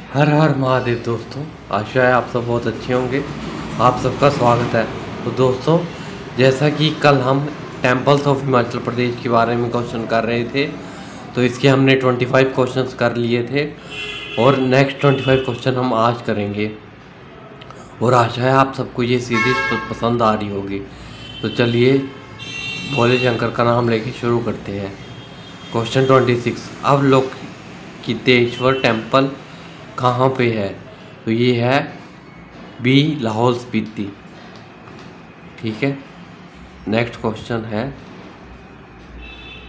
हर हर महादेव दोस्तों, आशा है आप सब बहुत अच्छे होंगे। आप सबका स्वागत है। तो दोस्तों, जैसा कि कल हम टेम्पल्स ऑफ हिमाचल प्रदेश के बारे में क्वेश्चन कर रहे थे, तो इसके हमने 25 क्वेश्चंस कर लिए थे और नेक्स्ट 25 क्वेश्चन हम आज करेंगे। और आशा है आप सबको ये सीरीज पसंद आ रही होगी। तो चलिए भोले शंकर का नाम लेके शुरू करते हैं। क्वेश्चन 26, अवलोकितेश्वर टेम्पल कहाँ पे है? तो ये है बी, लाहौल स्पीति। ठीक है। नेक्स्ट क्वेश्चन है,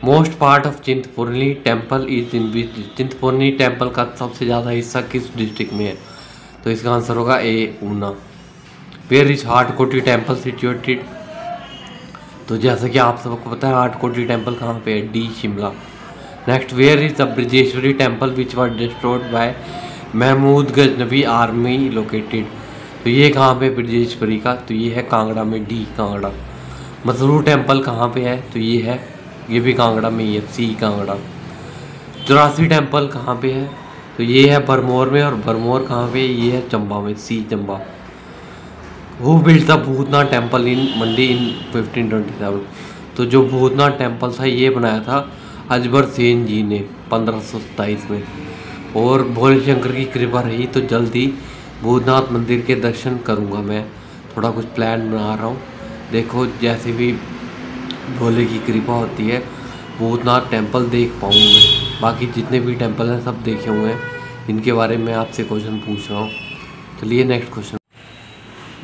most part of Chintpurni temple is in which? Chintpurni temple का सबसे ज़्यादा हिस्सा किस डिस्ट्रिक्ट में है? तो इसका आंसर होगा A, Una. Where is Hatkoti temple situated? तो जैसा कि आप सबको पता है हाटकोटी टेम्पल कहाँ पे है? D, Shimla. Next, where is the Brajeshwari temple which was destroyed by Mahmud Ghaznavi army located? तो ये कहाँ पे ब्रजेश्वरी का? तो ये है कांगड़ा में, डी, कांगड़ा। मसरूर टेम्पल कहाँ पे है? तो ये भी कांगड़ा में ही है, सी, कांगड़ा। चौरासी टेम्पल कहाँ पे है? तो ये है भरमौर में, और भरमौर कहाँ पे? ये है चंबा में, C, Chamba. Who built the Bhootnath temple in Mandi in 1527? तो जो भूतनाथ टेम्पल था ये बनाया था अजबर सेन जी ने 1527 में। और भोले शंकर की कृपा रही तो जल्दी भूतनाथ मंदिर के दर्शन करूंगा। मैं थोड़ा कुछ प्लान बना रहा हूँ, देखो जैसे भी भोले की कृपा होती है भूतनाथ टेम्पल देख पाऊँ मैं। बाकी जितने भी टेम्पल हैं सब देखे हुए हैं, इनके बारे में आपसे क्वेश्चन पूछ रहा हूँ। चलिए next question,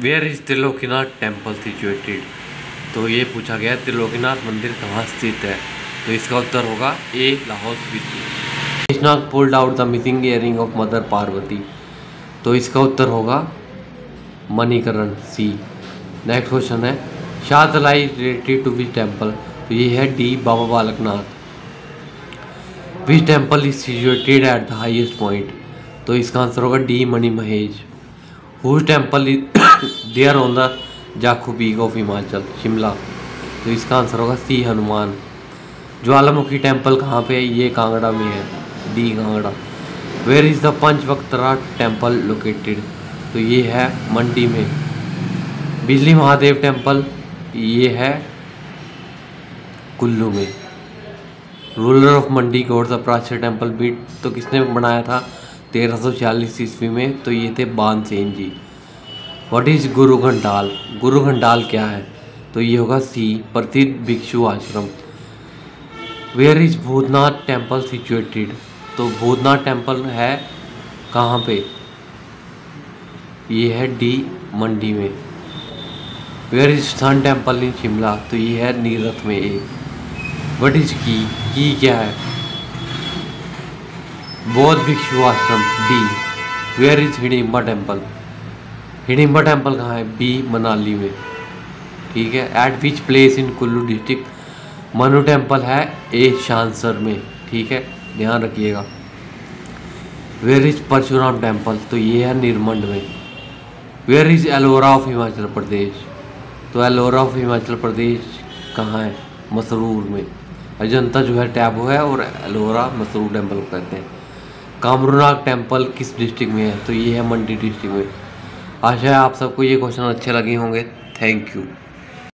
where is Trilokinath temple situated? तो ये पूछा गया त्रिलोकीनाथ मंदिर कहाँ स्थित है? तो इसका उत्तर होगा A, Lahaul Spiti. Krishna pulled out the missing earring of mother Parvati? तो इसका उत्तर होगा मणिकरण, सी। नेक्स्ट क्वेश्चन है, Shahtalai related to which temple? तो ये है D, Baba Balaknath. Which temple is situated at the highest point? तो इसका आंसर होगा D, Mani Mahesh. Whose temple is there on the Jakhu peak of Himachal? Shimla. तो इसका आंसर होगा सी, हनुमान। ज्वालामुखी टेम्पल कहाँ पे है? ये कांगड़ा में है, D, Kangra. Where is the Panchvaktra temple located? तो ये है मंडी में। बिजली महादेव टेम्पल ये है कुल्लू में। Ruler of Mandi God the प्राचीन टेम्पल बिट? तो किसने बनाया था 1346 ईस्वी में? तो ये थे बानसेन जी। व्हाट इज गुरु घंटाल? गुरु घंटाल क्या है? तो ये होगा सी, प्रसिद्ध भिक्षु आश्रम। Where is Bhootnath temple situated? तो भूतनाथ टेम्पल है कहाँ पे? ये है डी, मंडी में। Where is sun temple in Shimla? तो ये है नीरथ में, ए। व्हाट इज की क्या है? बौद्ध भिक्षु आश्रम, D. Where is Hidimba temple? Hidimba temple कहाँ है? बी, मनाली में। ठीक है। At which place in Kullu district? Manu temple है ए, शानसर में। ठीक है, ध्यान रखिएगा। Where is Parshuram temple? तो ये है निर्मंड में। Where is Ellora of Himachal Pradesh? तो एलोरा ऑफ हिमाचल प्रदेश कहाँ है? मसरूर में। अजंता जो है टैबो है, और एलोरा मसरूर टेम्पल को कहते हैं। कामरूनाग टेम्पल किस डिस्ट्रिक्ट में है? तो ये है मंडी डिस्ट्रिक्ट में। आशा है आप सबको ये क्वेश्चन अच्छे लगे होंगे। Thank you.